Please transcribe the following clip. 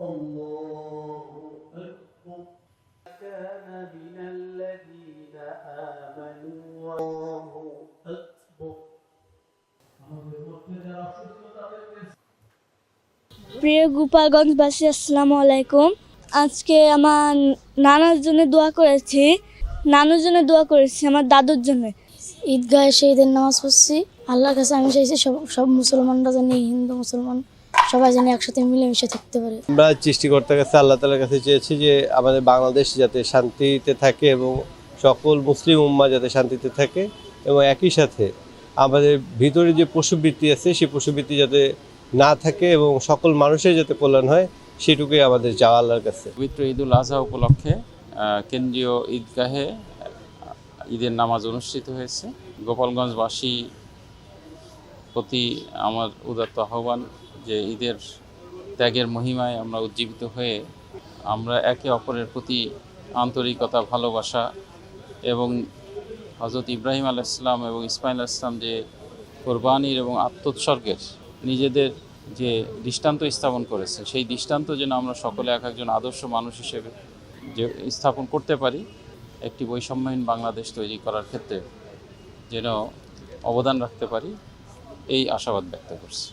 الله أكبر كان من الذين آمنوا الله أكبر প্রিয় গোপালগঞ্জবাসী, আসসালামু আলাইকুম। আজকে আমার নানুর জন্য দোয়া করেছি আমার দাদুর জন্য। ঈদগাহে এসে ঈদের নামাজ পড়ছি। আল্লাহর কাছে আমি চাইছি সব মুসলমানরা জানি, হিন্দু মুসলমান সবাই জানি একসাথে মিলেমিশে থাকতে পারে। আমরা সৃষ্টিকর্তার কাছে, আল্লাহ তাআলার কাছে চেয়েছি যে আমাদের বাংলাদেশ যাতে শান্তিতে থাকে এবং সকল মুসলিম উম্মাহ যাতে শান্তিতে থাকে, এবং একই সাথে আমাদের ভিতরে যে পশুবৃত্তি আছে সেই পশুবৃত্তি যাতে না থাকে এবং সকল মানুষের যাতে কল্যাণ হয়, সেটুকুই আমাদের চাওয়া আল্লাহর কাছে। পবিত্র ঈদুল আজহা উপলক্ষে কেন্দ্রীয় ঈদগাহে ঈদের নামাজ অনুষ্ঠিত হয়েছে। গোপালগঞ্জবাসী প্রতি আমার উদাত্ত আহ্বান যে ঈদের ত্যাগের মহিমায় আমরা উজ্জীবিত হয়ে আমরা একে অপরের প্রতি আন্তরিকতা, ভালোবাসা এবং হযরত ইব্রাহিম আলাইহিস সালাম এবং ইসমাঈল আলাইহিস সালাম যে কোরবানির এবং আত্মোৎসর্গের নিজেদের যে দৃষ্টান্ত স্থাপন করেছে, সেই দৃষ্টান্ত যেন আমরা সকলে এক একজন আদর্শ মানুষ হিসেবে যে স্থাপন করতে পারি, একটি বৈষম্যহীন বাংলাদেশ তৈরি করার ক্ষেত্রে যেন অবদান রাখতে পারি, এই আশাবাদ ব্যক্ত করছি।